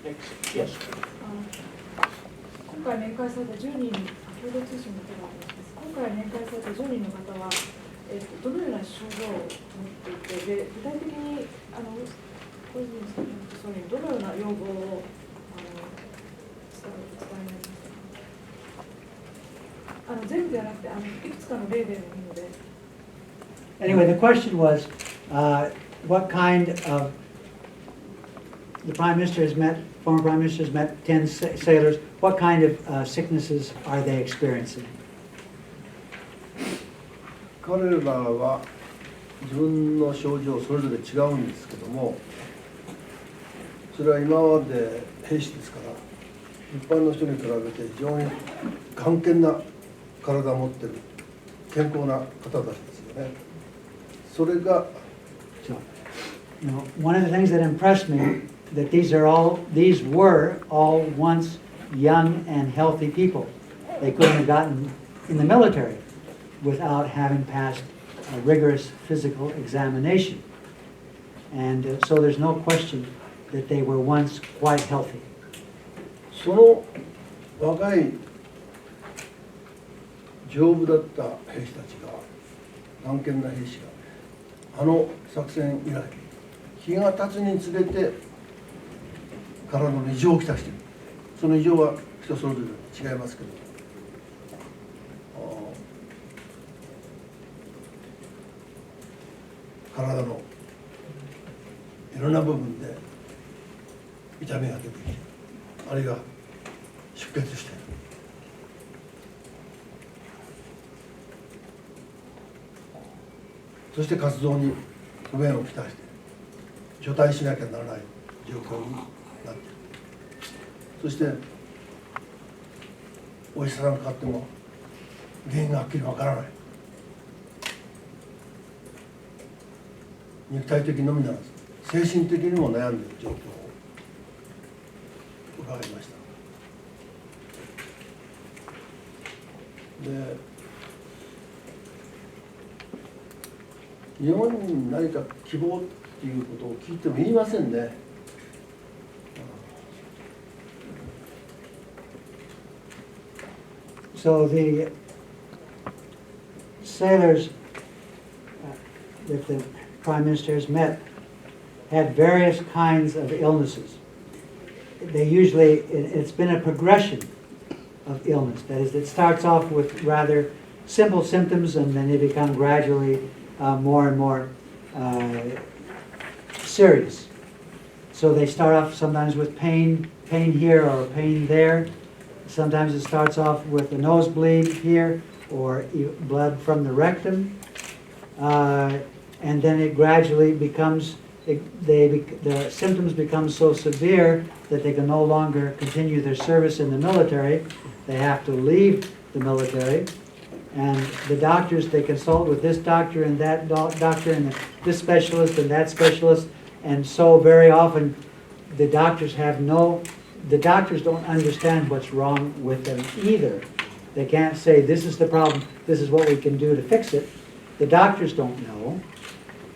Yes. 今回面会された10人、共同通信の手があります。今回面会された10人の方は、どのような症状を持っていて、で具体的に小泉総理にどのような要望を伝えられますか。全部ではなくていくつかの例でもいいので。Anyway, the question was, what kind of, the Prime Minister has met, former Prime Minister has met 10 sailors, what kind of sicknesses are they experiencing? 彼らは自分の症状それぞれ違うんですけども、それは今まで兵士ですから一般の人に比べて非常に頑健な体を持っている健康な方たちですよね。それが So, one of the things that impressed me that these were all once young and healthy people. They couldn't have gotten in the military without having passed a rigorous physical examination. And so there's no question that they were once quite healthy. その若い丈夫だった兵士たちが、頑健な兵士が作戦以来日が経つにつれて体の異常をきたしている。その異常は人それぞれ違いますけど、体のいろんな部分で痛みが出てきて、あるいは出血している。そして活動に不便をきたして除隊しなきゃならない状況になっている。そしてお医者さんがかかっても原因がはっきりわからない。肉体的のみならず精神的にも悩んでいる状況を伺いました。で、日本に何か希望っていうことを聞いても言いませんね。So the sailors that the Prime Minister has met had various kinds of illnesses. They usually, it's been a progression of illness. That is, it starts off with rather simple symptoms and then they become gradually more and more serious. So they start off sometimes with pain here or pain there. Sometimes it starts off with a nosebleed here or blood from the rectum. And then it gradually becomes, the symptoms become so severe that they can no longer continue their service in the military. They have to leave the military. And the doctors, they consult with this doctor and that doctor and this specialist and that specialist. And so very often the doctors don't understand what's wrong with them either. They can't say, this is the problem, this is what we can do to fix it. The doctors don't know.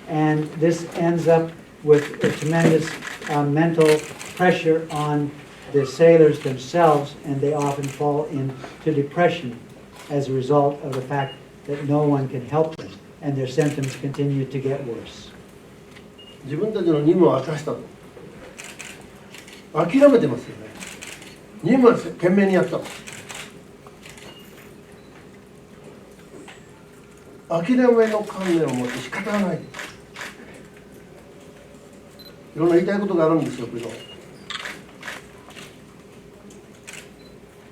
And this ends up with a tremendous mental pressure on the sailors themselves, and they often fall into depression as a result of the fact that no one can help them, and their symptoms continue to get worse. 自分たちの任務を果たしたと諦めてますよね。任務は懸命にやったと。諦めの観念を持って仕方がない。いろんな言いたいことがあるんですよけど、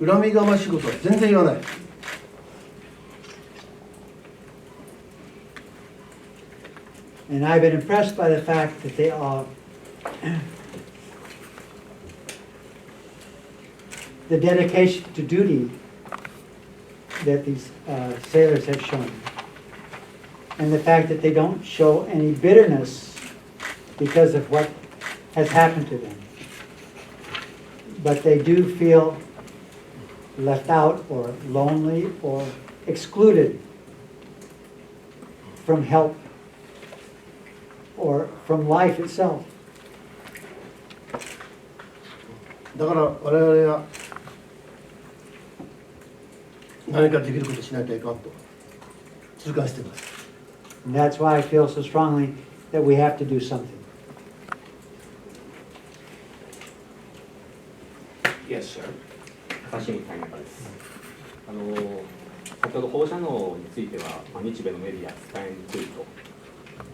恨みがましいことは全然言わない。And I've been impressed by the fact that they all, the dedication to duty that these sailors have shown, and the fact that they don't show any bitterness because of what has happened to them. But they do feel left out or lonely or excluded from help or from life itself. だから我々は何かできることしなきゃいかんと痛感しています。And that's why I feel so strongly that we have to do something. Yes, sir. 高橋会長です。先ほど放射能については、日米のメディア伝えにくいと、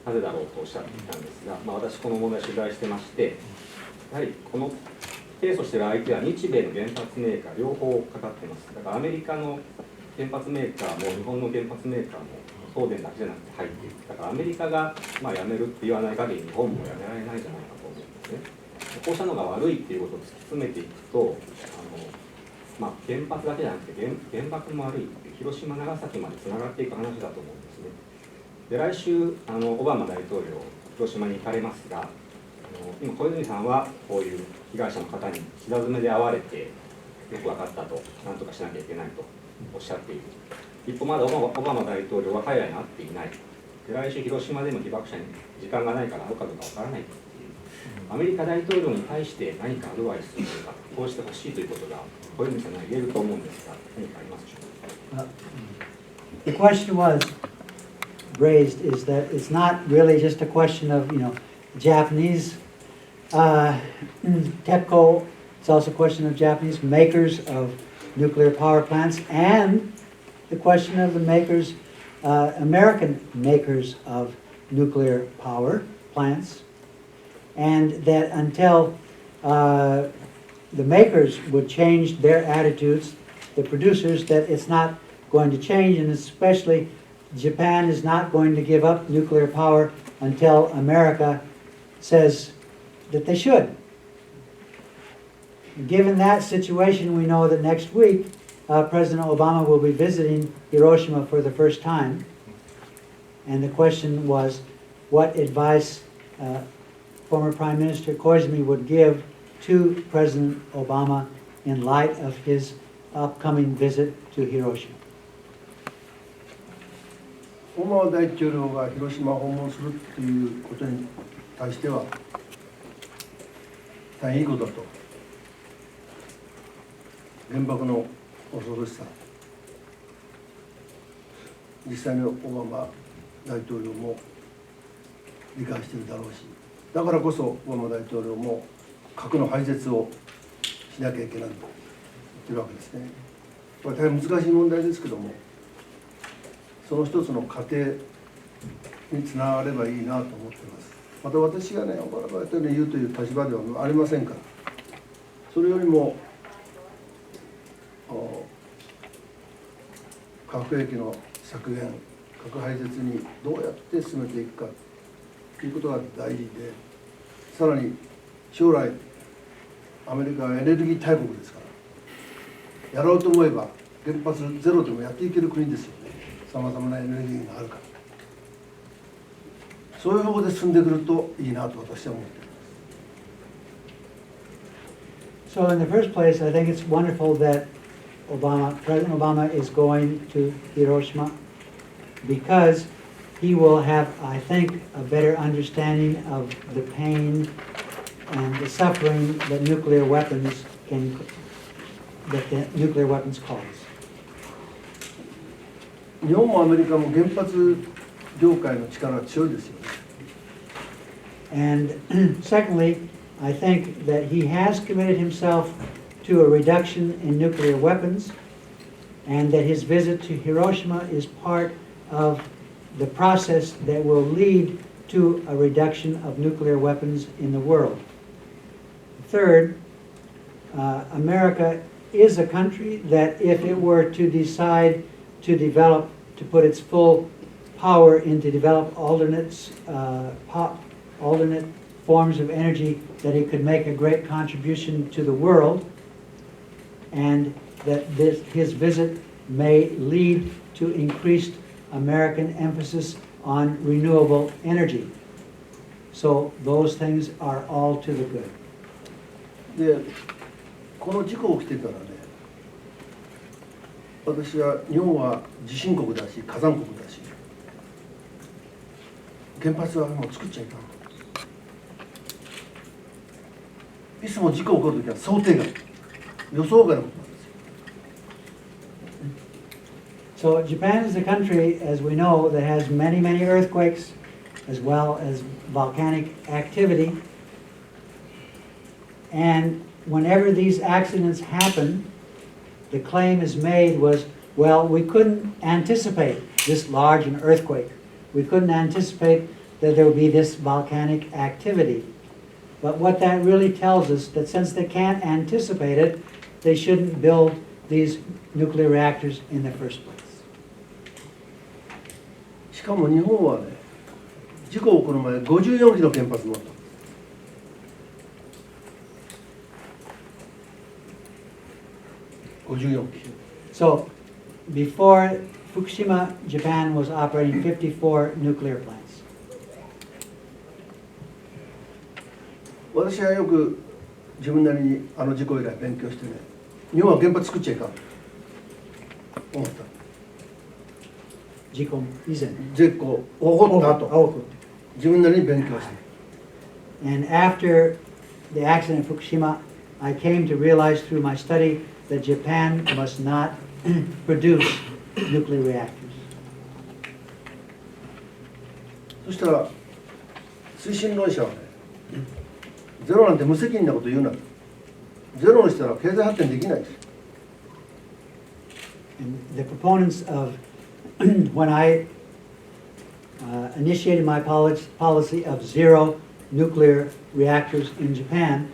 なぜだろうとおっしゃっていたんですが、私この問題取材してまして、やはりこの提訴している相手は日米の原発メーカー両方かかっています。だからアメリカの原発メーカーも日本の原発メーカーも東電だけじゃなくて入っている。だからアメリカがやめるって言わない限り日本もやめられないんじゃないかと思うんですね。放射能が悪いっていうことを突き詰めていくと、原発だけじゃなくて原爆も悪いって広島長崎までつながっていく話だと思うんですね。で来週オバマ大統領広島に行かれますが、今小泉さんはこういう被害者の方に膝詰めで会われてよく分かったと、なんとかしなきゃいけないとおっしゃっている。一方まだオバマ大統領は海外に会っていない。で来週広島でも被爆者に時間がないから会うかどうか分からないというアメリカ大統領に対して何かアドバイスというかこうしてほしいということが小泉さんには言えると思うんですが、何かありますでしょうか。The question was raised is that it's not really just a question of, Japanese TEPCO. It's also a question of Japanese makers of nuclear power plants and the question of the makers, American makers of nuclear power plants, and that until the makers would change their attitudes, the producers, that it's not going to change, and especially Japan is not going to give up nuclear power until America says that they should. Given that situation, we know that next week President Obama will be visiting Hiroshima for the first time. And the question was what advice former Prime Minister Koizumi would give to President Obama in light of his upcoming visit to Hiroshima. オバマ大統領が広島を訪問するということに対しては大変いいことだと。原爆の恐ろしさ、実際にオバマ大統領も理解しているだろうし、だからこそオバマ大統領も核の廃絶をしなきゃいけないと言ってるわけですね。これ大変難しい問題ですけども、その一つの過程につながればいいなと思っています。また私がね、オバマ大統領に言うという立場ではありませんから、それよりも核兵器の削減、核廃絶にどうやって進めていくかということが大事で、さらに将来アメリカはエネルギー大国ですから、やろうと思えば原発ゼロでもやっていける国ですよね。さまざまなエネルギーがあるから、そういう方向で進んでくるといいなと私は思っています。So in the first place, I think it's wonderful that President Obama is going to Hiroshima because he will have, I think, a better understanding of the pain and the suffering that nuclear weapons cause. 日本もアメリカも原発業界の力は強いですよね。And secondly, I think that he has committed himself to a reduction in nuclear weapons, and that his visit to Hiroshima is part of the process that will lead to a reduction of nuclear weapons in the world. Third, America is a country that if it were to decide to put its full power into develop alternate forms of energy, that it could make a great contribution to the world, and that his visit may lead to increased American emphasis on renewable energy. So those things are all to the good. で、この事故起きてからね、私は日本は地震国だし火山国だし、原発はもう作っちゃいかん。いつも事故起こるときは想定外、予想外のことなんですよ。 So Japan is a country, as we know, that has many, many earthquakes, as well as volcanic activity. And whenever these accidents happen, the claim is made was, well, we couldn't anticipate this large an earthquake. We couldn't anticipate that there would be this volcanic activity. But what that really tells us, that since they can't anticipate it, they shouldn't build these nuclear reactors in the first place. しかも日本はね、事故起こる前54基の原発持った。54基。 So, before Fukushima, Japan was operating 54 nuclear plants. 私はよく自分なりにあの事故以来勉強してね、日本は原発作っちゃいかんと思った。事故以前。絶好起こった後、自分なりに勉強して。And after the accident at Fukushima, I came to realize through my study that Japan must not produce nuclear reactors. そしたら推進論者はね、ゼロなんて無責任なこと言うなと。ゼロにしたら経済発展できないです。And the proponents of when I initiated my policy of zero nuclear reactors in Japan,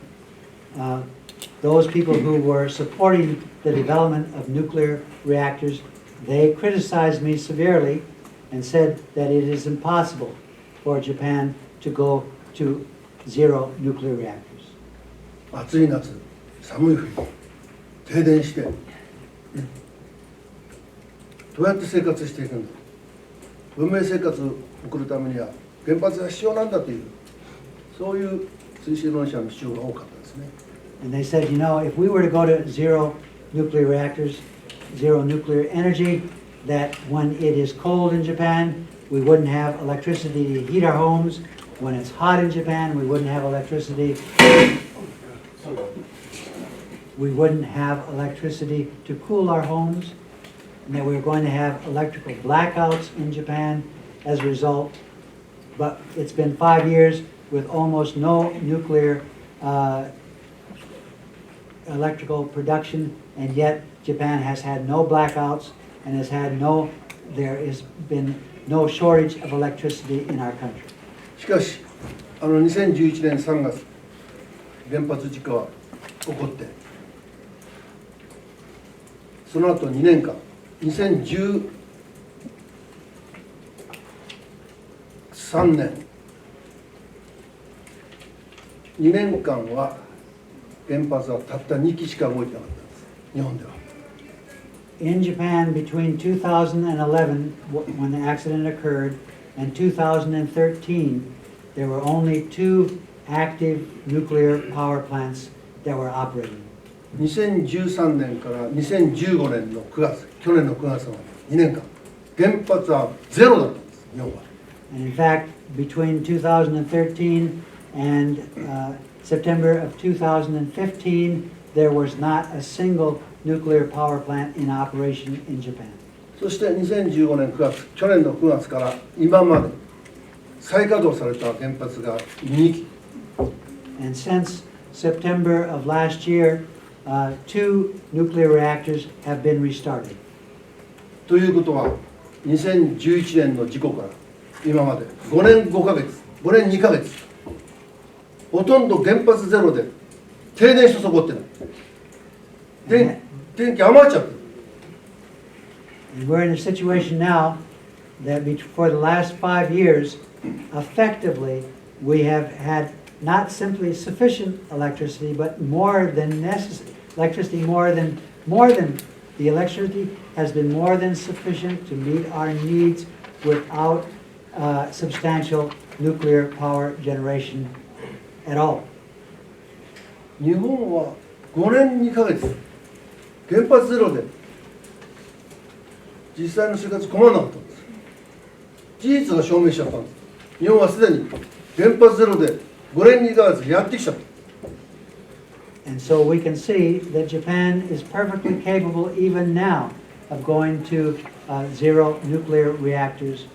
those people who were supporting the development of nuclear reactors, they criticized me severely and said that it is impossible for Japan to go to zero nuclear reactors. 暑い夏、寒い冬、停電して、どうやって生活していくんだ。文明生活を送るためには原発が必要なんだという、そういう推進論者の主張が多かったですね。And they said, you know, if we were to go to zero nuclear reactors, zero nuclear energy, that when it is cold in Japan, we wouldn't have electricity to heat our homes. When it's hot in Japan, we wouldn't have electricity. We wouldn't have electricity to cool our homes. And that we were going to have electrical blackouts in Japan as a result. But it's been 5 years with almost no nuclear electrical production, and yet Japan has had no blackouts and there has been no shortage of electricity in our country. しかし、2011年3月、原発事故は起こって、その後2年間、2013年、2年間は原発はたった2基しか動いてなかったんです、日本では。In Japan, between 2011, when the accident occurred, and 2013, there were only 2 active nuclear power plants that were operating. 2013年から2015年の9月、去年の9月まで2年間、原発はゼロだったんです、日本は。And in fact, between 2013 and September of 2015, there was not a single nuclear power plant in operation in Japan. そして2015年9月、去年の9月から今まで再稼働された原発が2基。And since September of last year, 2 nuclear reactors have been restarted. ということは、2011年の事故から今まで5年5ヶ月、5年2ヶ月、ほとんど原発ゼロで停電してそこってない。電気余っちゃってる。And we're in a situation now that for the last 5 years, effectively, we have had not simply sufficient electricity, but more than necessary. The electricity has been more than sufficient to meet our needs without substantial nuclear power generation at all. 日本は5年2ヶ月、原発ゼロで実際の生活困らなかったんです。事実が証明しちゃったんです。日本はすでに原発ゼロで5年2ヶ月やってきちゃった。And so we can see that Japan is perfectly capable even now of going to zero nuclear reactors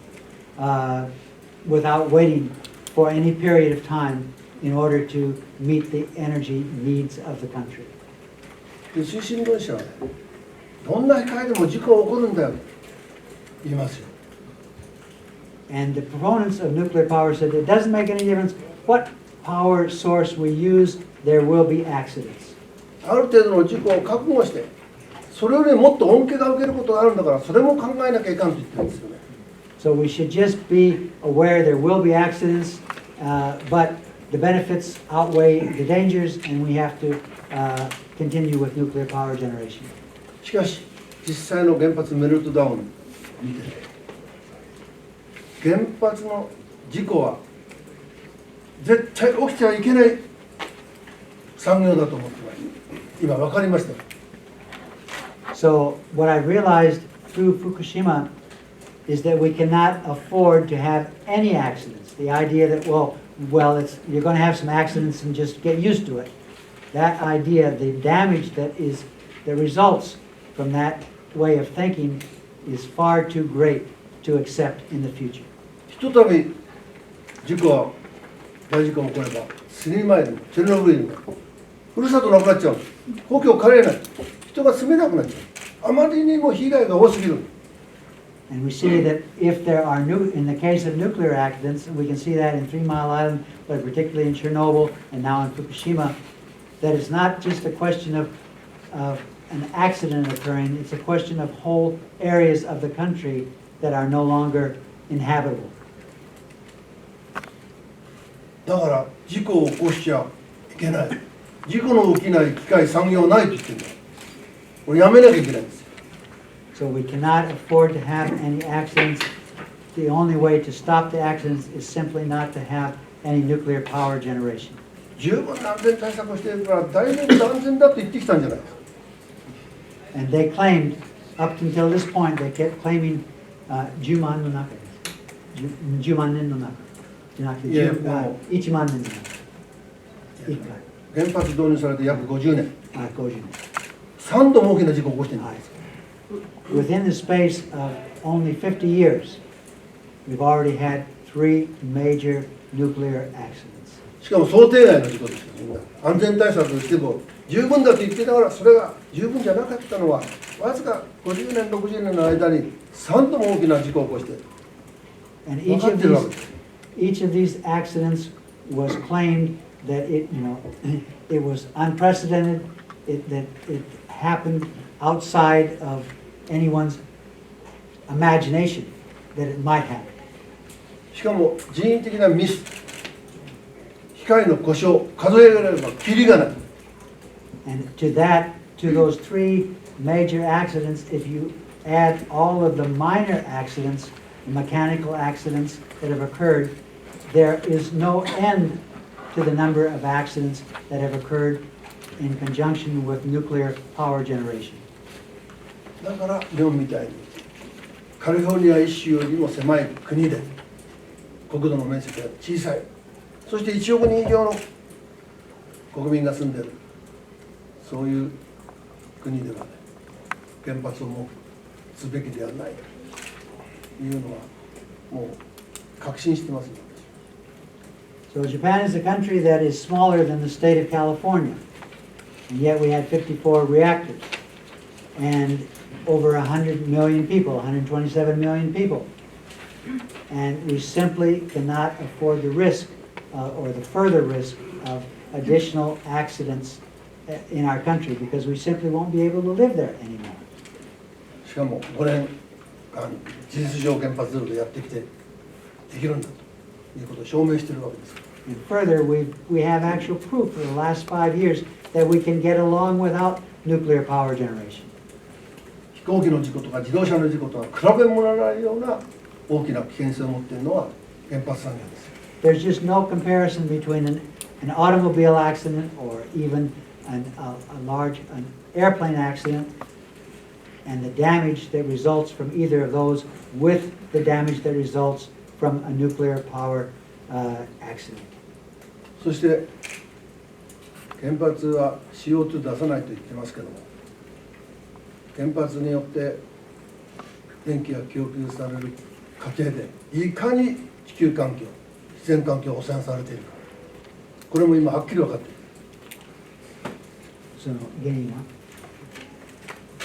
without waiting for any period of time in order to meet the energy needs of the country. で推進論者はね、どんな控えでも事故は起こるんだよと言いますよ。 And the proponents of nuclear power said it doesn't make any difference what power source we use, there will be accidents. ある程度の事故を覚悟して、それよりもっと恩恵が受けることがあるんだから、それも考えなきゃいかんと言ってるんですよね。 So we should just be aware there will be accidents, but the benefits outweigh the dangers, and we have to continue with nuclear power generation. しかし、実際の原発メルトダウンを見てて、原発の事故は絶対起きてはいけない産業だと思ってます。今分かりました。 So what I realized through Fukushima is that we cannot afford to have any accidents. The idea that, well, you're going to have some accidents and just get used to it. That idea, the damage that results from that way of thinking is far too great to accept in the future. ひとたび事故は大事故が起これば、スリーマイル、チェルノブイリもふるさとなくなっちゃう。故郷帰れない。人が住めなくなっちゃう。あまりにも被害が多すぎる。 And we see that if there are in the case of nuclear accidents, and we can see that in 3 Mile Island, but particularly in Chernobyl and now in Fukushima, that it's not just a question of an accident occurring, it's a question of whole areas of the country that are no longer inhabitable. だから事故を起こしちゃいけない。事故の起きない機械産業ないと言ってるんだよ。これやめなきゃいけないんですよ。 So we cannot afford to have any accidents. The only way to stop the accidents is simply not to have any nuclear power generation. 十分な安全対策をしているから大丈夫だ、安全だと言ってきたんじゃないですか。 And they claimed, up until this point, they kept claiming Juman no naka. Juman no naka. じゃなくて、1万年の中。1回。原発導入されて約50年。50年。3度も大きな事故を起こしてるんです。 Within the space of only 50 years, we've already had 3 major nuclear accidents. しかも想定外の事故ですよ。安全対策をしても十分だと言ってながら、それが十分じゃなかったのは、わずか50年、60年の間に3度も大きな事故を起こしている。 And 分かってるわけです。 each of these accidents was claimed that it was unprecedented, that it happened outside of anyone's imagination that it might happen. しかも人為的なミス、機械の故障、数えられればキリがない。 And to those 3 major accidents, if you add all of the minor accidents, mechanical accidents that have occurred, there is no end to the number of accidents that have occurred in conjunction with nuclear power generation. だから日本みたいにカリフォルニア一州よりも狭い国で国土の面積が小さい、そして1億人以上の国民が住んでいる、そういう国ではね、原発をもうすべきではないというのはもう確信してますよ。 So Japan is a country that is smaller than the state of California, and yet we had 54 reactors and over 100 million people, 127 million people. And we simply cannot afford the risk or the further risk of additional accidents in our country because we simply won't be able to live there anymore. しかも5年間事実上原発ゼロでやってきてできるんだということを証明しているわけです。 And further, we have actual proof for the last 5 years that we can get along without nuclear power generation. 飛行機の事故とか自動車の事故とは比べ物にならないような大きな危険性を持っているのは原発産業です。 There's just no comparison between an automobile accident or even an airplane accident and the damage that results from either of those with the damage that results from a nuclear power accident. そして原発は CO2 出さないと言ってますけども、原発によって電気が供給される過程でいかに地球環境、自然環境が汚染されているか、これも今はっきり分かっている。その原因は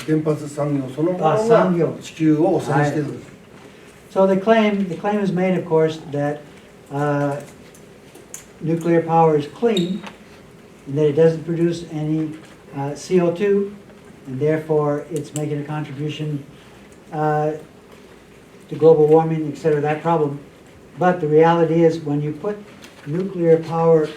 原発産業そのもの産業が地球を汚染しているんです。So the claim is made, of course, that nuclear power is clean, and that it doesn't produce any CO2, and therefore it's making a contribution to global warming, etc., that problem. But the reality is, when you put nuclear power,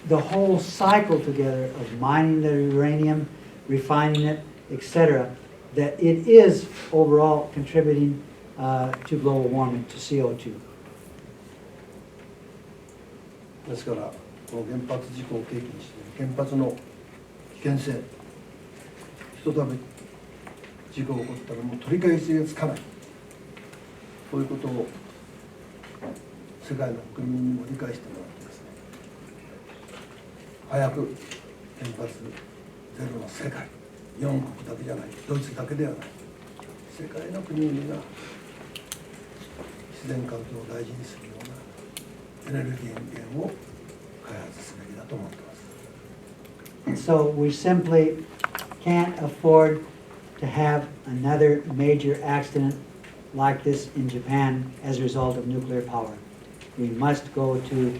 the whole cycle together of mining the uranium, refining it, etc., that it is overall contributing to global warming, to CO2. ですからこの原発事故を契機にして原発の危険性、ひとたび事故が起こったらもう取り返しがつかない、こういうことを世界の国民にも理解してもらってですね、早く原発ゼロの世界、日本国だけじゃない、ドイツだけではない、世界の国々が自然環境を大事にするようなエネルギー源を開発すべきだと思っています。So we simply can't afford to have another major accident like this in Japan as a result of nuclear power. We must go to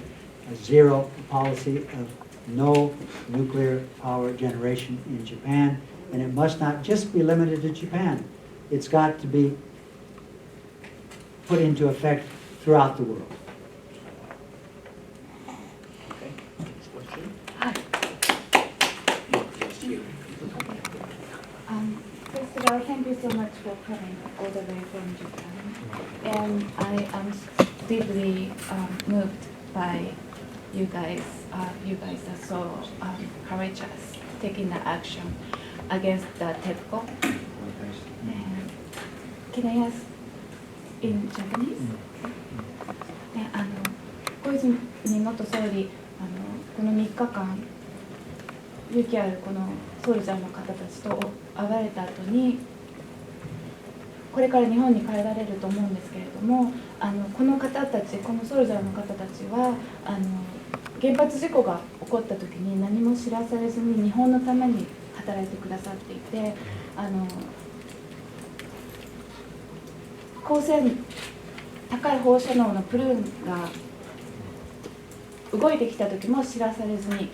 a zero policy of no nuclear power generation in Japan, and it must not just be limited to Japan. It's got to be put into effect throughout the world. Okay. Next question. First of all, thank you so much for coming all the way from Japan. And I am deeply moved by you guys. You guys are so courageous, taking the action against the TEPCO. And can I ask in Japanese? ね、小泉元総理、この3日間勇気あるこのソルジャーの方たちと会われた後に、これから日本に帰られると思うんですけれども、この方たち、このソルジャーの方たちは原発事故が起こった時に何も知らされずに日本のために働いてくださっていて、高い放射能のプルーンが動いてきた時も知らされずに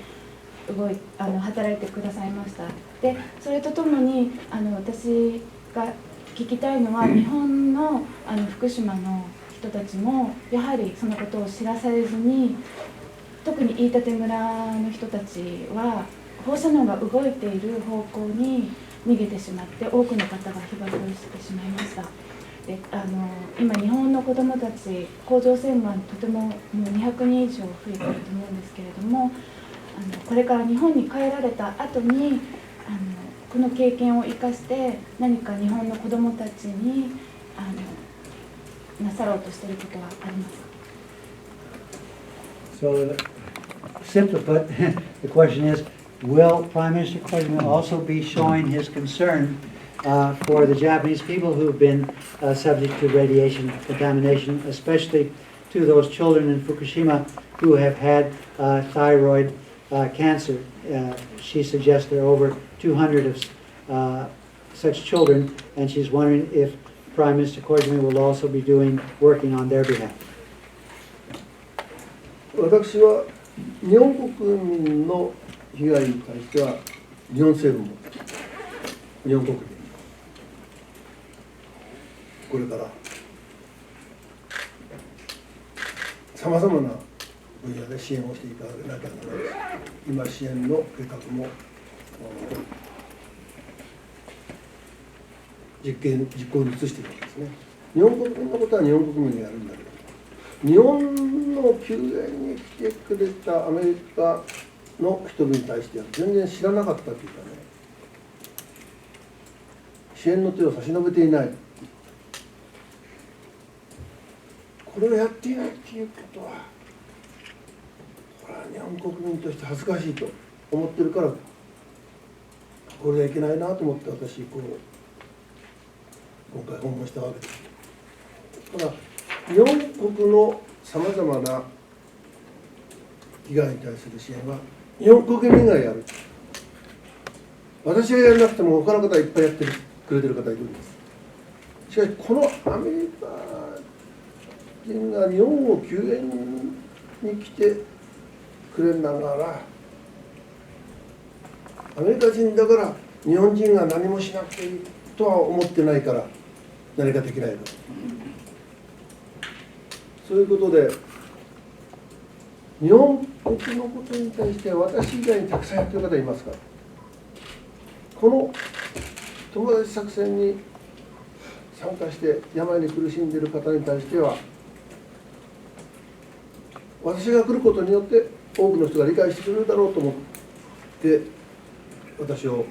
働いてくださいました。でそれとともに私が聞きたいのは、日本の福島の人たちもやはりそのことを知らされずに、特に飯舘村の人たちは放射能が動いている方向に逃げてしまって、多くの方が被爆してしまいました。で今日本の子どもたち、甲状腺がんとてももう200人以上増えていると思うんですけれども、これから日本に帰られた後にこの経験を生かして何か日本の子どもたちになさろうとしていることはありますか？ So, simply put, the question is, will Prime Minister Koizumi also be showing his concern for the Japanese people who've been subject to radiation contamination, especially to those children in Fukushima who have had thyroid cancer? She suggests there are over 200 of such children, and she's wondering if Prime Minister Koizumi will also be working on their behalf. 私は日本国民の被害に対しては日本政府も日本国民もこれからさまざまな分野で支援をしていかなきゃならないです。今支援の計画も実行に移しているわけですね。日本国民のことは日本国民がやるんだけど、日本の救援に来てくれたアメリカの人々に対しては全然知らなかったというかね、支援の手を差し伸べていない、これをやっていないということは、これは日本国民として恥ずかしいと思ってるから、これはいけないなと思って私今回訪問したわけです。ただ日本国のさまざまな被害に対する支援は日本国民がやる。私がやらなくても他の方いっぱいやってくれてる方いるんです。しかしこのアメリカ人が日本を救援に来てくれながら、アメリカ人だから日本人が何もしなくていいとは思ってないから何かできないの。そういうことで日本国のことに対して私以外にたくさんやってる方いますから、この友達作戦に参加して病に苦しんでいる方に対しては、私が来ることによって多くの人が理解してくれるだろうと思って私を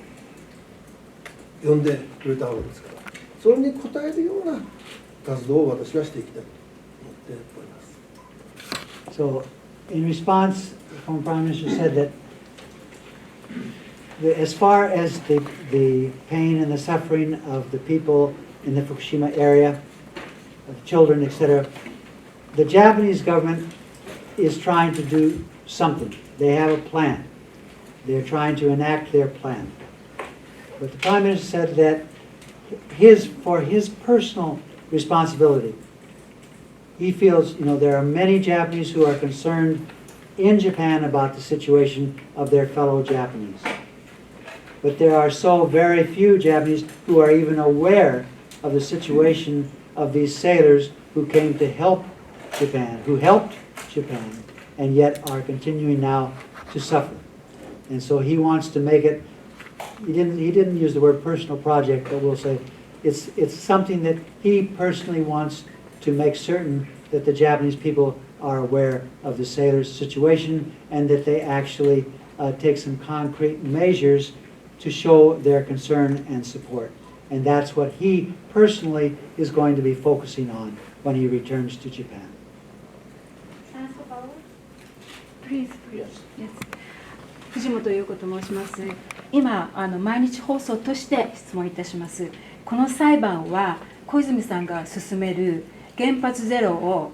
呼んでくれたわけですから、それに応えるような活動を私はしていきたいと思っております。So, in response, the former Prime Minister said that as far as the pain and the suffering of the people in the Fukushima area, of the children, etc., the Japanese government is trying to do something. They have a plan. They're trying to enact their plan. But the Prime Minister said that for his personal responsibility, he feels, there are many Japanese who are concerned in Japan about the situation of their fellow Japanese. But there are so very few Japanese who are even aware of the situation of these sailors who came to help Japan, who helped Japan, and yet are continuing now to suffer. And so he wants to make it, he didn't use the word personal project, but we'll say it's something that he personally wants to make certain that the Japanese people are aware of the sailors' situation and that they actually take some concrete measures to show their concern and support. And that's what he personally is going to be focusing on when he returns to Japan. Please. Yes. 藤本優子と申します。今毎日放送として質問いたします。この裁判は小泉さんが進める原発を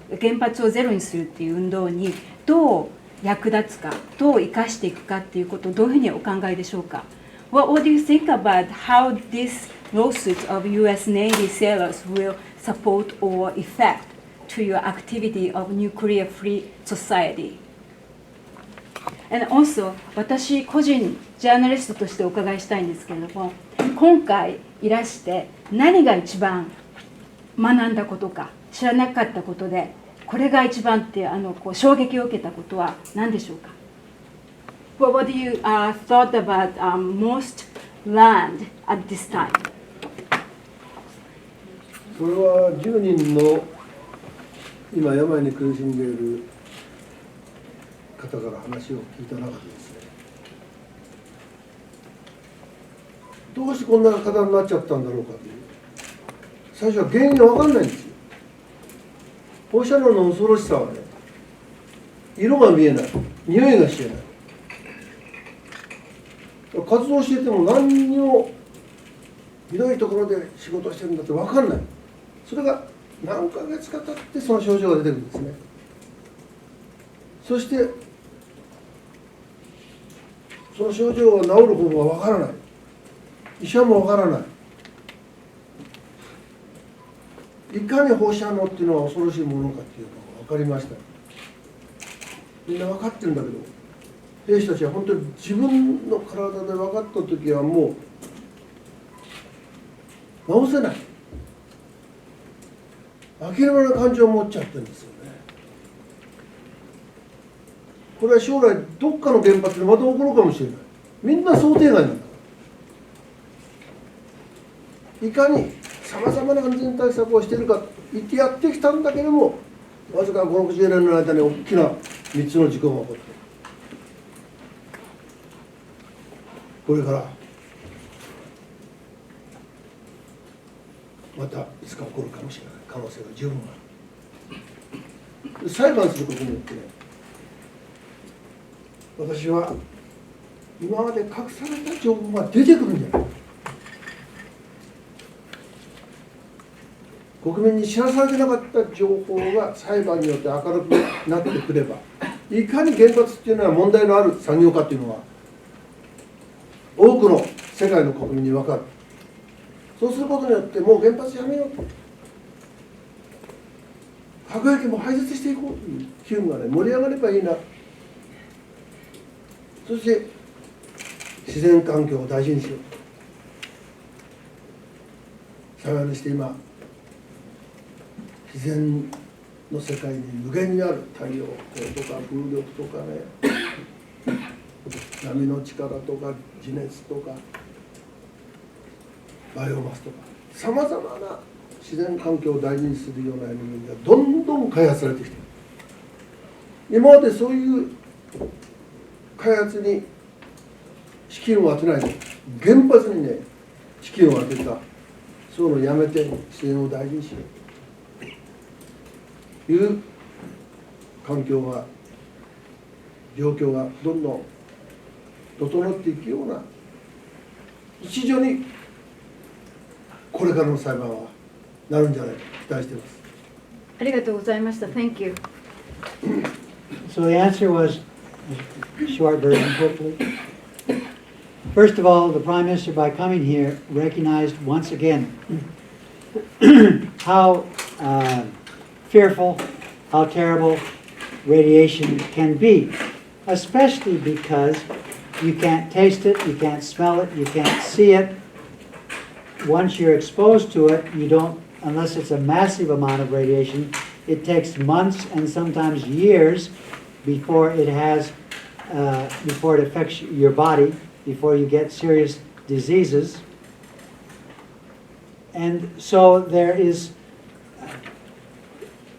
ゼロにするっていう運動にどう役立つか、どう生かしていくかっていうことをどういうふうにお考えでしょうか。What do you think about how this lawsuit of U.S. Navy sailors will support or effect to your activity of nuclear-free society? And also, 私個人ジャーナリストとしてお伺いしたいんですけれども、今回いらして何が一番学んだことか、知らなかったことで、これが一番って衝撃を受けたことは何でしょうか。What do you thought about most learned at this time? それは10人の今病に苦しんでいる方から話を聞いた中でですね、どうしてこんな方になっちゃったんだろうかという、最初は原因が分かんないんですよ。放射能の恐ろしさはね、色が見えない、匂いがしてない、活動してても何にもひどいところで仕事してるんだって分かんない。それが何ヶ月か経ってその症状が出てくるんですね。そしてその症状が治る方法が分からない、医者も分からない、いかに放射能っていうのは恐ろしいものかっていうのが分かりました。みんな分かってるんだけど、兵士たちは本当に自分の体で分かった時はもう治せない、諦めの感情を持っちゃってるんですよね。これは将来どっかの原発でまた起こるかもしれない。みんな想定外なんだから。いかにさまざまな安全対策をしているか言ってやってきたんだけども、わずか5、60年の間に大きな3つの事故が起こって、これからまたいつか起こるかもしれない可能性が十分ある。裁判することによって、私は今まで隠された情報が出てくるんじゃない。国民に知らされてなかった情報が裁判によって明るくなってくれば、いかに原発っていうのは問題のある産業かっていうのは多くの世界の国民に分かる。そうすることによってもう原発やめようと、核兵器も廃絶していこうという機運がね、盛り上がればいいな。そして自然環境を大事にしよう。幸いにして今自然の世界に無限にある太陽光とか風力とかね、波の力とか地熱とかバイオマスとかさまざまな自然環境を大事にするようなエネルギーがどんどん開発されてきている。今までそういう開発に資金を当てないで原発にね資金を当てた、そういうのをやめて自然を大事にしようという環境が状況がどんどん整っていくような一助にこれからの裁判はなるんじゃないか期待しています。ありがとうございました。Thank you. So the answer was a short version, hopefully. First of all, the Prime Minister, by coming here, recognized once again how fearful, how terrible radiation can be, especially because you can't taste it, you can't smell it, you can't see it. Once you're exposed to it, you don't, unless it's a massive amount of radiation, it takes months and sometimes years before it has, before it affects your body, before you get serious diseases. And so there is,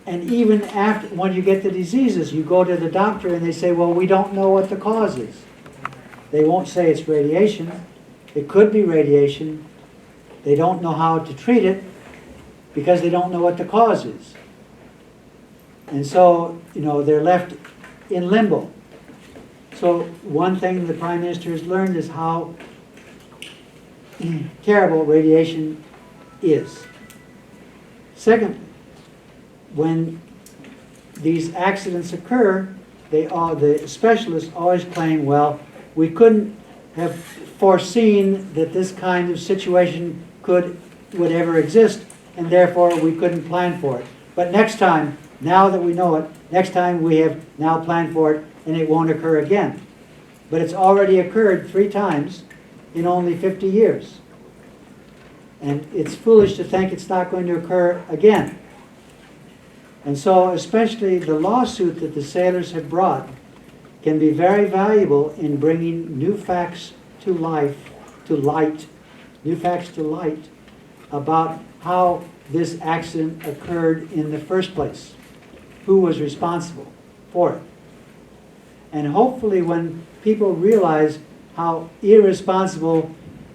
and even after, when you get the diseases, you go to the doctor and they say, well, we don't know what the cause is. They won't say it's radiation. It could be radiation. They don't know how to treat it because they don't know what the cause is. And so, you know, they're left in limbo. So one thing the Prime Minister has learned is how terrible radiation is. Secondly, when these accidents occur, the specialists always claim, well, we couldn't have foreseen that this kind of situation would ever exist, and therefore we couldn't plan for it. But next time, now that we know it, next time we have now planned for it, and it won't occur again. But it's already occurred 3 times in only 50 years. And it's foolish to think it's not going to occur again. And so especially the lawsuit that the sailors have brought can be very valuable in bringing new facts to light, new facts to light about how this accident occurred in the first place, who was responsible for it. And hopefully when people realize how irresponsible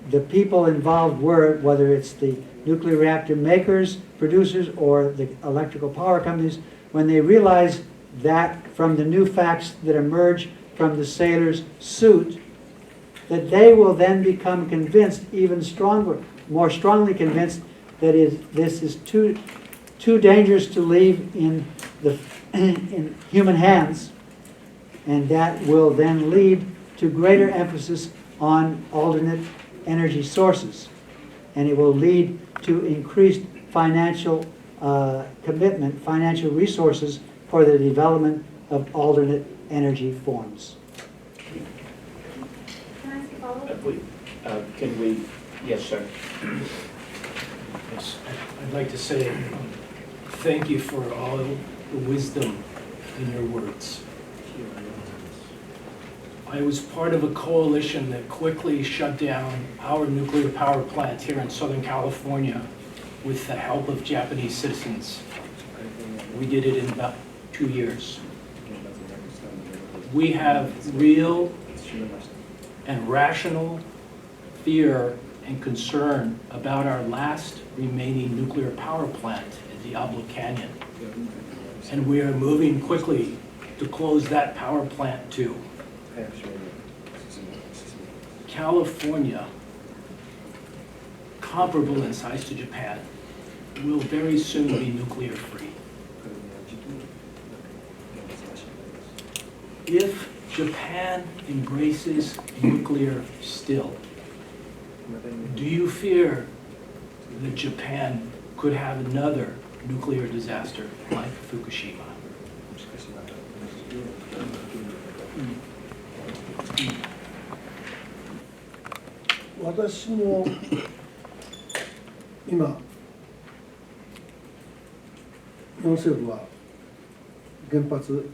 the people involved were, whether it's the nuclear reactor makers, producers, or the electrical power companies, when they realize that from the new facts that emerge from the sailors' suit, that they will then become convinced, even stronger, more strongly convinced, that this is too dangerous to leave in human hands, and that will then lead to greater emphasis on alternate energy sources, and it will lead to increased financial commitment, financial resources for the development of alternate energy forms. Can I ask a follow-up? Can we, yes, sir. Yes, I'd like to say thank you for all the wisdom in your words. I was part of a coalition that quickly shut down our nuclear power plant here in Southern California with the help of Japanese citizens. We did it in about 2 years. We have real and rational fear and concern about our last remaining nuclear power plant in Diablo Canyon. And we are moving quickly to close that power plant too. California, comparable in size to Japan, will very soon be nuclear free. If Japan embraces nuclear still, do you fear that Japan could have another nuclear disaster like Fukushima? 私も今日本政府は原発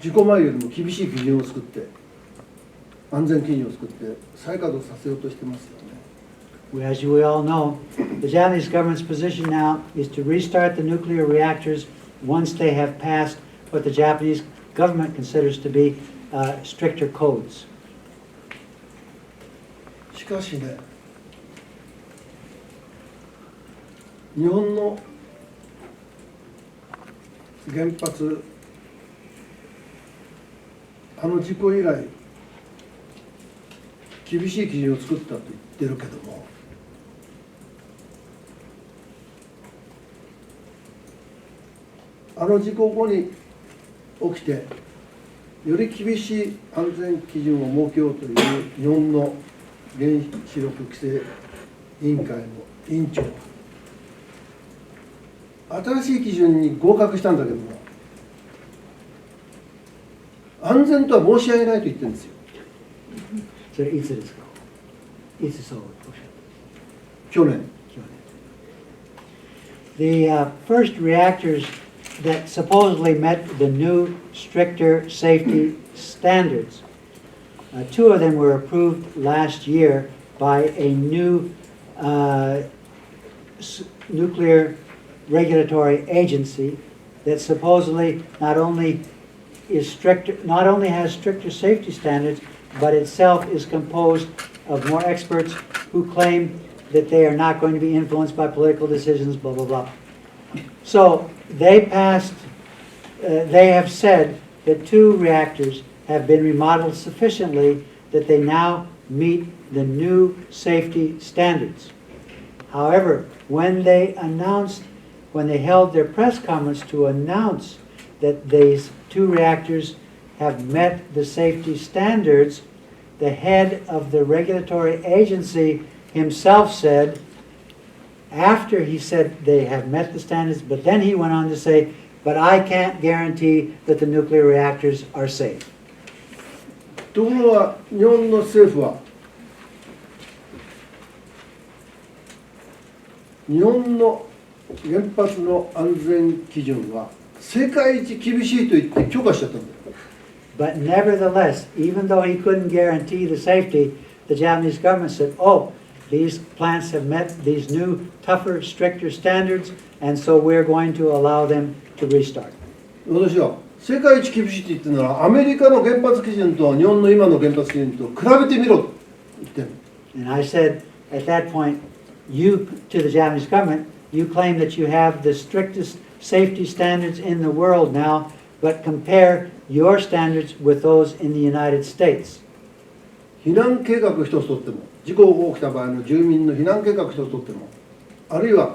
事故前よりも厳しい基準を作って安全基準を作って再稼働させようとしてますよね。 As we all know, the Japanese government's position now is to restart the nuclear reactors once they have passed what the Japanese government considers to be stricter codes. しかしね、日本の原発あの事故以来厳しい基準を作ったと言ってるけども、あの事故後に起きてより厳しい安全基準を設けようという日本の原子力規制委員会の委員長は新しい基準に合格したんだけども、安全とは申し上げないと言ってるんですよ。それいつですか？いつそうおっしゃった？去年。The first reactors that supposedly met the new, stricter safety standards, two of them were approved last year by a new nuclear regulatory agency that supposedly not only has stricter safety standards, but itself is composed of more experts who claim that they are not going to be influenced by political decisions, blah, blah, blah. So they have said that two reactors have been remodeled sufficiently that they now meet the new safety standards. However, when they held their press conference to announce that these two reactors have met the safety standards, the head of the regulatory agency himself said, after he said they have met the standards, but then he went on to say, but I can't guarantee that the nuclear reactors are safe. ところが日本の政府は日本の原発の安全基準は世界一厳しいと言って許可しちゃったんだよ。But nevertheless, even though he couldn't guarantee the safety, the Japanese government said, oh, these plants have met these new, tougher, stricter standards, and so we're going to allow them to restart. 私は世界一厳しいって言ってるならアメリカの原発基準と日本の今の原発基準と比べてみろと言ってる。And I said at that point, you, to the Japanese government, you claim that you have the strictest safety standards in the world now, but compare your standards with those in the United States. 避難計画一つとっても、事故が起きた場合の住民の避難計画一つとっても、あるいは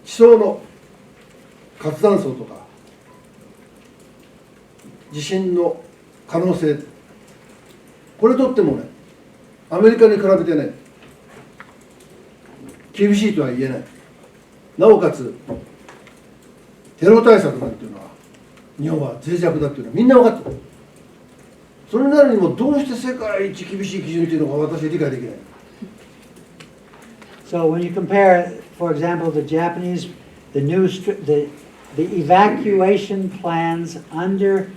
地層の活断層とか地震の可能性、これとってもね、アメリカに比べてね、厳しいとは言えない。なおかつテロ対策なんていうのは日本は脆弱だっていうのはみんな分かってる。それなのにもどうして世界一厳しい基準っていうのか私は理解できない。So when you compare, for example, the Japanese, the evacuation plans under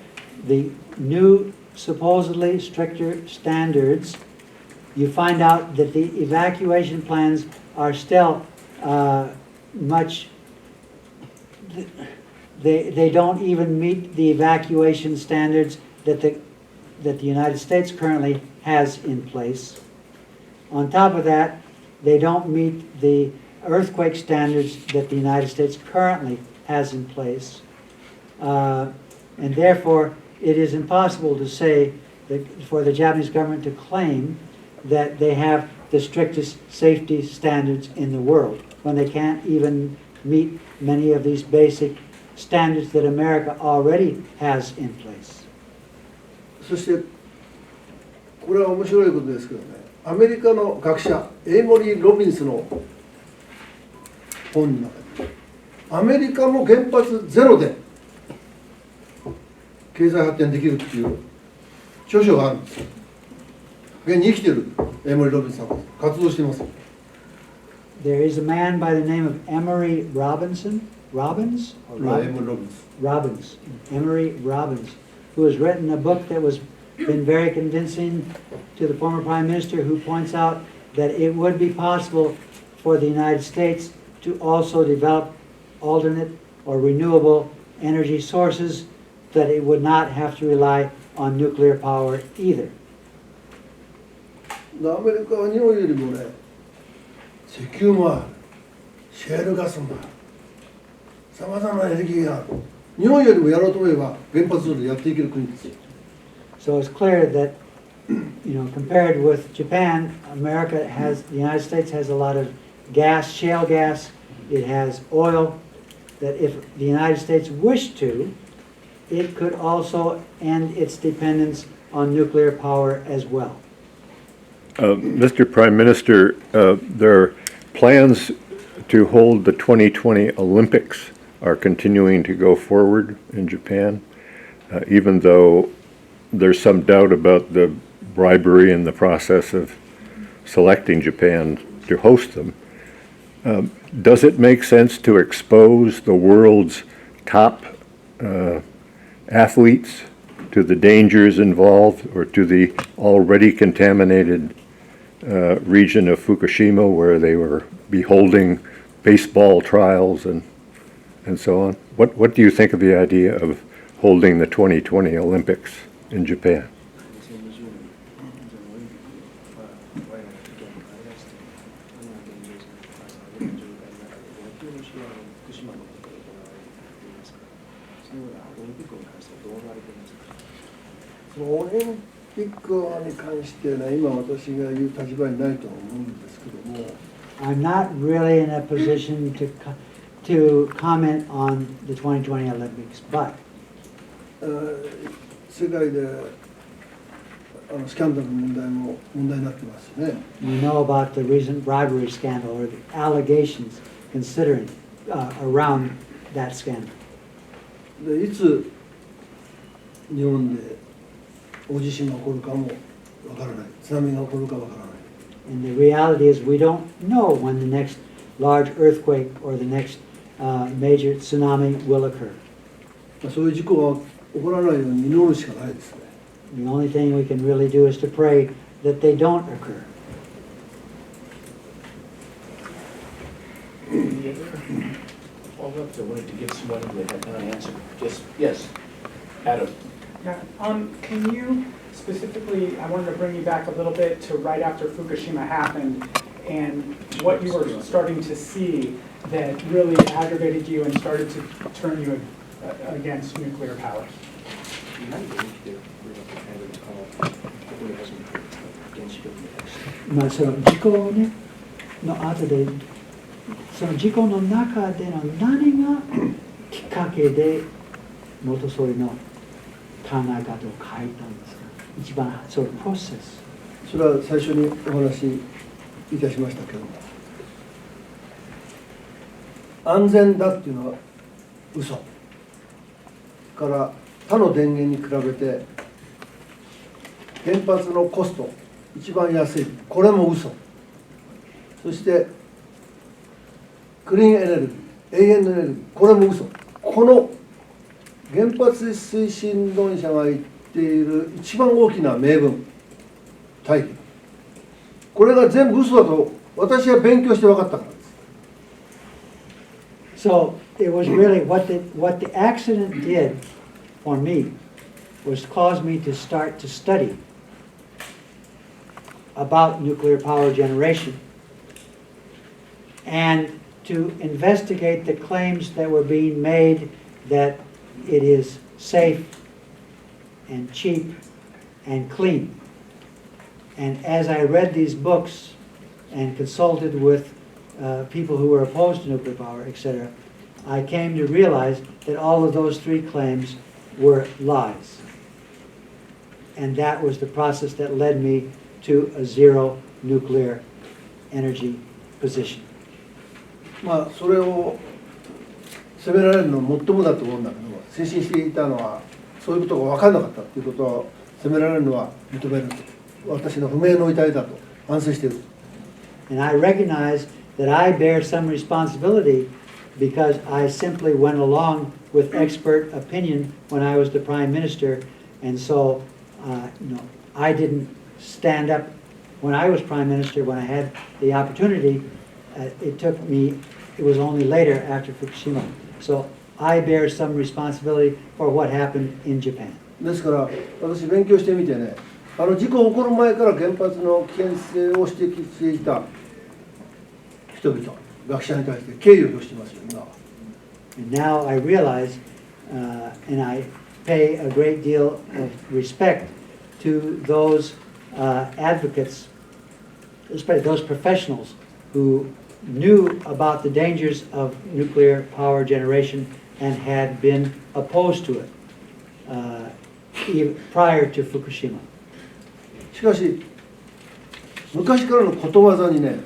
the new supposedly stricter standards, you find out that the evacuation plans are still they don't even meet the evacuation standards that the United States currently has in place. On top of that, they don't meet the earthquake standards that the United States currently has in place. And therefore, it is impossible to say that for the Japanese government to claim that they have the strictest safety standards in the world when they can't even meet many of these basic standards that America already has in place. そしてこれは面白いことですけどね、アメリカの学者エイモリー・ロビンスの本の中にアメリカも原発ゼロで経済発展できるっていう著書があるんですよ。現に生きてるエイモリー・ロビンスさんが活動しています。 There is a man by the name of Emory Robinson, Robbins? Or エイモリー・ロビンス。 Robbins, Emory Robbins, who has written a book that was been very convincing to the former Prime Minister, who points out that it would be possible for the United States to also develop alternate or renewable energy sources, that it would not have to rely on nuclear power either. アメリカは日本よりもね、石油もある、シェールガスもある、さまざまなエネルギーがある。日本よりもやろうと思えば原発でやっていける国ですよ。 So it's clear that, compared with Japan, the United States has a lot of gas, shale gas. It has oil. That if the United States wished to, it could also end its dependence on nuclear power as well. Mr. Prime Minister, there are plans to hold the 2020 Olympics are continuing to go forward in Japan, even though there's some doubt about the bribery in the process of selecting Japan to host them. Does it make sense to expose the world's top athletes to the dangers involved, or to the already contaminated region of Fukushima, where they were holding baseball trials and so on? What do you think of the idea of holding the 2020 Olympics in Japan? So オリンピックに関しては今私が言う立場にないと思うんですけども、 I'm not really in a position to comment on the 2020 Olympics, but 世界でスキャンダルの問題も問題になってますよね。 we know about the recent bribery scandal, or the allegations around that scandal. でいつ日本で大地震が起こるかもわからない、津波が起こるかわからない。 And the reality is we don't know when the next large earthquake or the next major tsunami will occur. そういう事故が起こらないように祈るしかないですね。 The only thing we can really do is to pray that they don't occur. Any other follow-ups? I wanted to give someone who had not answered. Just, yes, Adam. Yeah, can you specifically, I wanted to bring you back a little bit to right after Fukushima happened and what you were starting to see that really aggravated you and started to turn you against nuclear power. その事故ねの後で、その事故の中での何がきっかけで元総理の考え方を変えたんですか。一番そのプロセス。それは最初にお話しいたしましたけども、安全だっていうのは嘘から他の電源に比べて原発のコスト一番安い、これも嘘。そしてクリーンエネルギー、永遠のエネルギー、これも嘘。この原発推進論者が言っている一番大きな名分、大義、これが全部嘘だと私は勉強して分かったからです。 So it was really what the accident did for me was cause me to start to study about nuclear power generation and to investigate the claims that were being made that it is safe and cheap and clean. And as I read these books and consulted with people who were opposed to nuclear power, etc., I came to realize that all of those three claims were lies. And that was the process that led me to a zero nuclear energy position. まあそれを責められるのもっともだと思うんだけど、推進していたのはそういうことが分からなかったということを責められるのは認める。私の不明の痛いだと反省している。And I recognize that I bear some responsibility because I simply went along with expert opinion when I was the Prime Minister, and so I didn't stand up when I was Prime Minister when I had the opportunity. It was only later after Fukushima. So I bear some responsibility for what happened in Japan. ですから私勉強してみてね、事故起こる前から原発の危険性を指摘していた人々、学者に対して敬意を表していますよ、今は。And now I realize, and I pay a great deal of respect to those advocates, especially those professionals who knew about the dangers of nuclear power generation and had been opposed to it even prior to Fukushima. しかし昔からのことわざにね、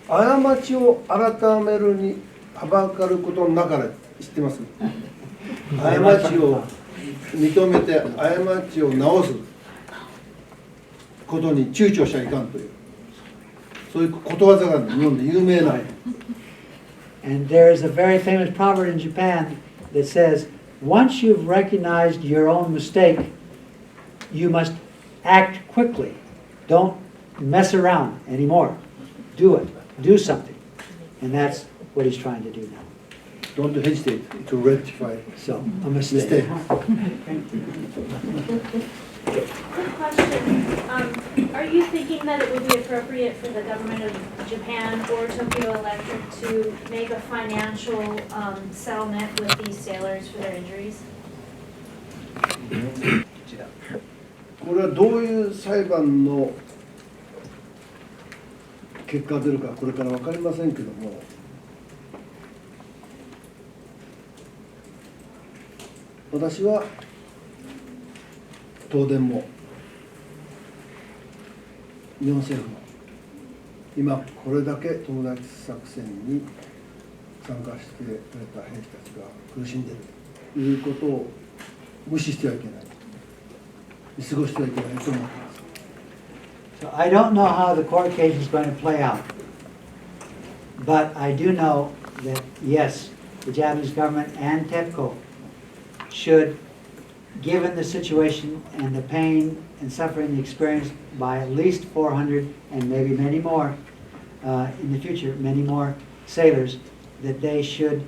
過ちを改めるにはばかることの中で知ってます？過ちを認めて過ちを直すことに躊躇しちゃいかんという、そういうことわざが日本で有名な。And there is a very famous proverb in Japan that says, once you've recognized your own mistake, you must act quickly. Don't mess around anymore. Do it. Do something. And that's what he's trying to do now. Don't hesitate to rectify So, a mistake. Quick question. Are you thinking that it would be appropriate for the government of Japan or Tokyo Electric to make a financial settlement with these sailors for their injuries? これはどういう裁判の結果が出るかこれから分かりませんけども、私は東電も日本政府も今これだけ友達作戦に参加してくれた兵士たちが苦しんでいるということを無視してはいけない、見過ごしてはいけないと思っています。 So I don't know how the court case is going to play out. But I do know that, yes, the Japanese government and TEPCO should, given the situation and the pain and suffering experienced by at least 400 and maybe many more in the future, many more sailors, that they should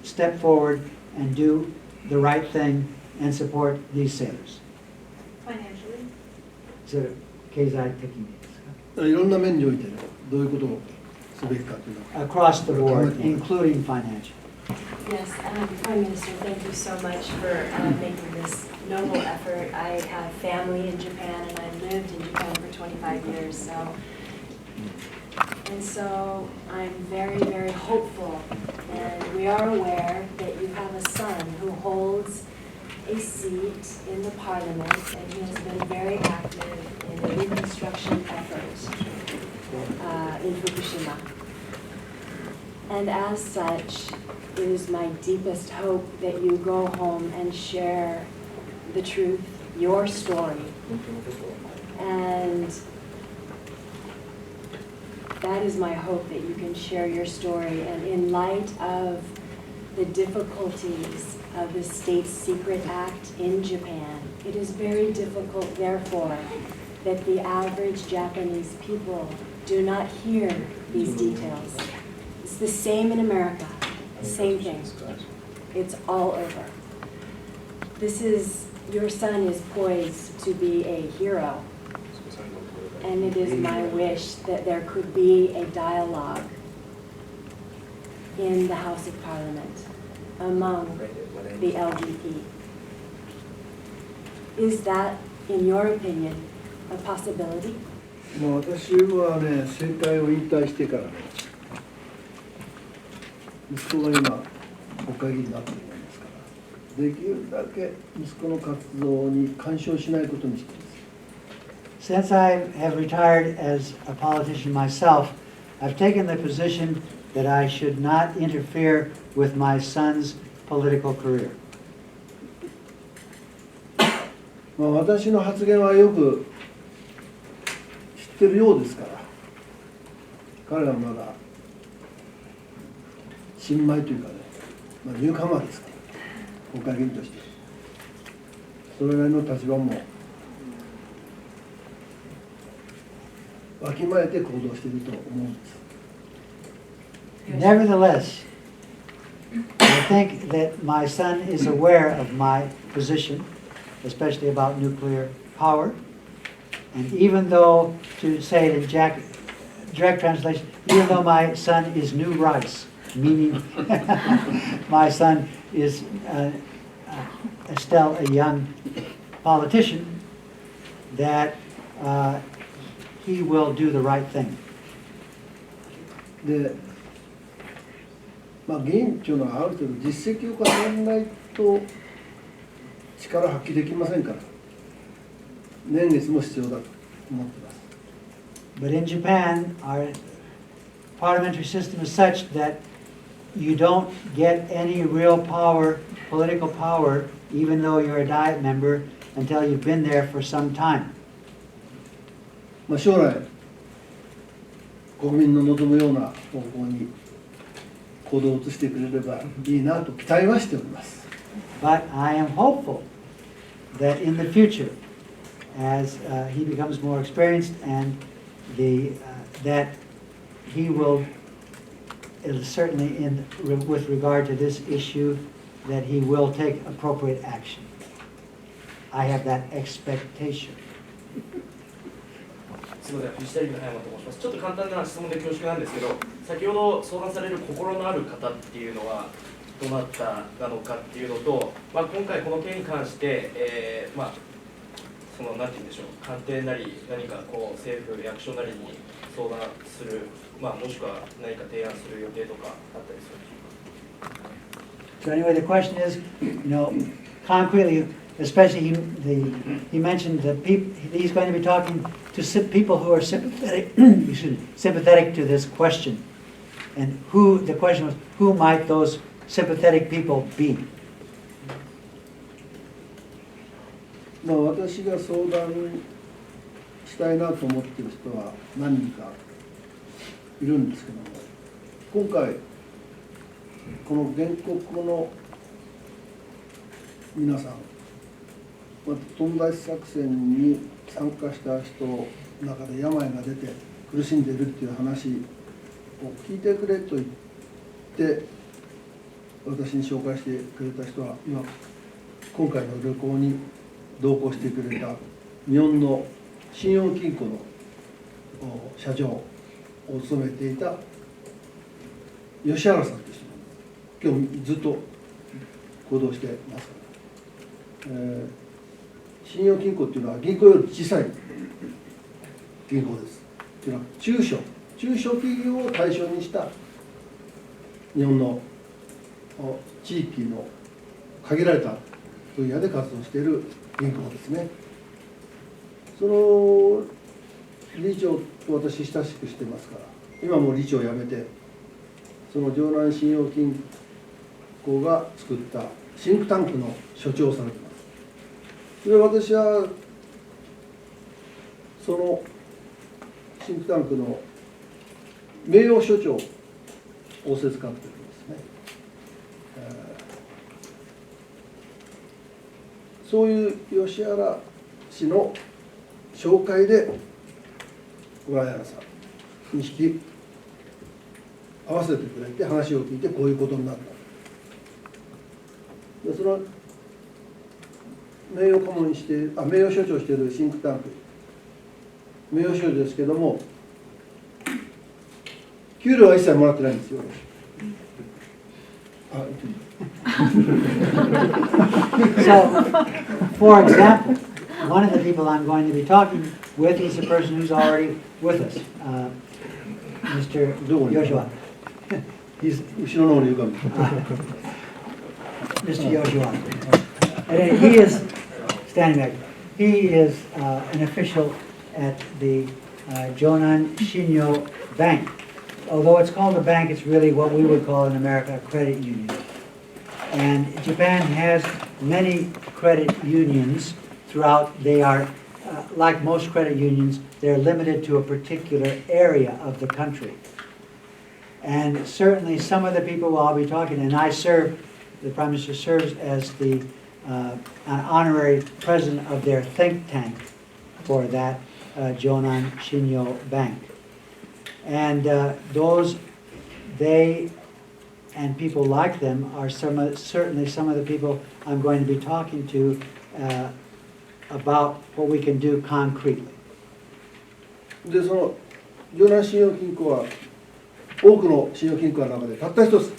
step forward and do the right thing and support these sailors. Financially? So, 経済的にですか？いろんな面においてどういうことをすべきかというのは Across the board, including financial. Yes, Prime Minister, thank you so much for making this noble effort. I have family in Japan and I lived in Japan for 25 years, so I'm very, very hopeful. And we are aware that you have a son who holds a seat in the parliament, and he has been very active in the reconstruction effort in Fukushima. And as such, it is my deepest hope that you go home and share the truth, your story. And that is my hope, that you can share your story. And in light of the difficulties of the State Secret Act in Japan, it is very difficult, therefore, that the average Japanese people do not hear these details. It's the same in America, same thing. It's all over. Your son is poised to be a hero, and it is my wish that there could be a dialogue in the House of Parliament among the LDP. Is that, in your opinion, a possibility? まあ私はね、政界を引退してからね、息子が今、国会議員になっているものですから、できるだけ息子の活動に干渉しないことにしています。Since I have retired as a politician myself, I've taken the position that I should not interfere with my son's political career. まあ私の発言はよく知ってるようですから、彼はまだ新米というかね、まあ、ニューカマーですから、国会議員として、それなりの立場もわきまえて行動していると思うんです。Nevertheless, I think that my son is aware of my position, especially about nuclear power. And even though, to say it in direct translation, even though my son is new rice, meaning my son is still a young politician, that he will do the right thing. で、まあ、議員っていうのはある程度実績を重ねないと力を発揮できませんから、年月も必要だと思っています。But in Japan, our parliamentary system is such that you don't get any real power, political power, even though you're a Diet member, until you've been there for some time. まあ、将来、国民の望むような方向に行動を移してくれればいいなと期待はしております。But I am hopeful that in the future, as he becomes more experienced and that he will, certainly with regard to this issue, that he will take appropriate action. I have that expectation. すみません、フジテレビの葉山と申します。ちょっと簡単な質問で恐縮なんですけど、先ほど相談される心のある方っていうのはどなたなのかっていうのと、まあ、今回この件に関して、まあそのなんて言うんでしょう、官邸なり何かこう政府役所なりに相談する、まあもしくは何か提案する予定とかあったりするでしょうか。 So anyway, the question is, concretely, especially he mentioned that he's going to be talking to people who are sympathetic, sympathetic to this question, and the question was, who might those sympathetic people be? まあ、私が相談したいなと思っている人は何人かいるんですけども、今回この原告の皆さん、トムダチ作戦に参加した人の中で病が出て苦しんでいるっていう話を聞いてくれと言って私に紹介してくれた人は今回の旅行に同行してくれた日本の信用金庫の社長を務めていた吉原さんという人なんです。今日ずっと行動してますから、信用金庫っていうのは銀行より小さい銀行です。っていうのは中小企業を対象にした日本の地域の限られた分野で活動している銀行ですね。その理事長と私親しくしてますから、今もう理事長を辞めて、その城南信用金庫が作ったシンクタンクの所長をされています。で、私はそのシンクタンクの名誉所長を仰せつかっているんですね。そういう吉原氏の紹介で小原さんに引き合わせてくれて話を聞いてこういうことになった。でその名誉顧問して名誉所長しているシンクタンク名誉所長ですけども給料は一切もらってないんですよ。So, for example, one of the people I'm going to be talking with is a person who's already with us, Mr. Yoshua. He's 後ろの方に浮かぶ。 Mr. Yoshua. And he is standing back. He is an official at the Jonan Shinyo Bank. Although it's called a bank, it's really what we would call in America a credit union. And Japan has many credit unions throughout. They are, like most credit unions, they're limited to a particular area of the country. And certainly some of the people I'll be talking, and I serve, the Prime Minister serves as the an honorary president of their think tank for that Jonan Shinyo Bank. And they and people like them are certainly some of the people I'm going to be talking to about what we can do concretely. で、そのジョナ信用金庫は多くの信用金庫の中でたった一つ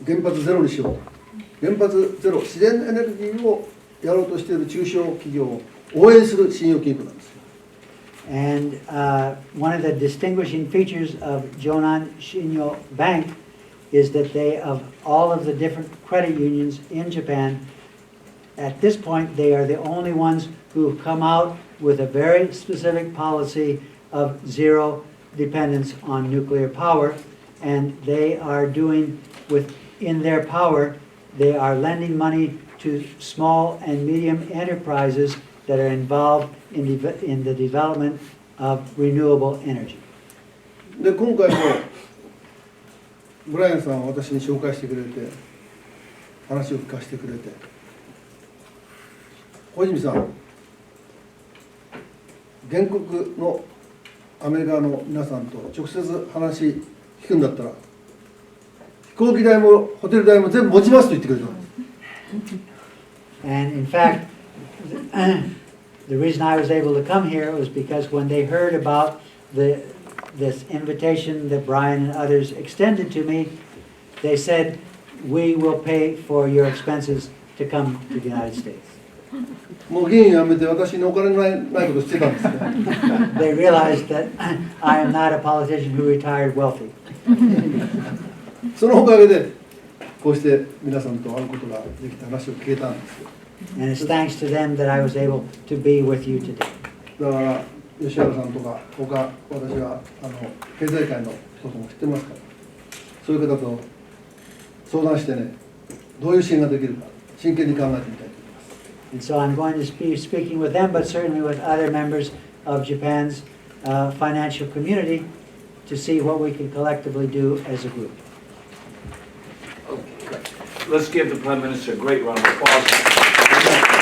原発ゼロにしようと、原発ゼロ自然エネルギーをやろうとしている中小企業を応援する信用金庫なんです。 And one of the distinguishing features of Jonan Shinyo Bank is that they, of all of the different credit unions in Japan, at this point they are the only ones who have come out with a very specific policy of zero dependence on nuclear power, and they are doing within their power, they are lending money to small and medium enterprises that are involved in the development of renewable energy. で、今回もブライアンさんは私に紹介してくれて話を聞かせてくれて、小泉さん、原告のアメリカの皆さんと直接話聞くんだったら飛行機代もホテル代も全部持ちますと言ってくれたんです。 And in fact, the reason I was able to come here was because when they heard about this invitation that Brian and others extended to me, they said, "We will pay for your expenses to come to the United States." もう議員辞めて私にお金ないことしてたんですね。 They realized that I am not a politician who retired wealthy. そのおかげでこうして皆さんと会うことができた話を聞けたんですよ。 And it's thanks to them that I was able to be with you today. だから吉原さんとか他私は経済界の人も知ってますから、そういう方と相談してね、どういう支援ができるか真剣に考えてみたいと思います。 And so I'm going to be speaking with them, but certainly with other members of Japan's financial community to see what we can collectively do as a group. Okay, great. Let's give the Prime Minister a great round of applause.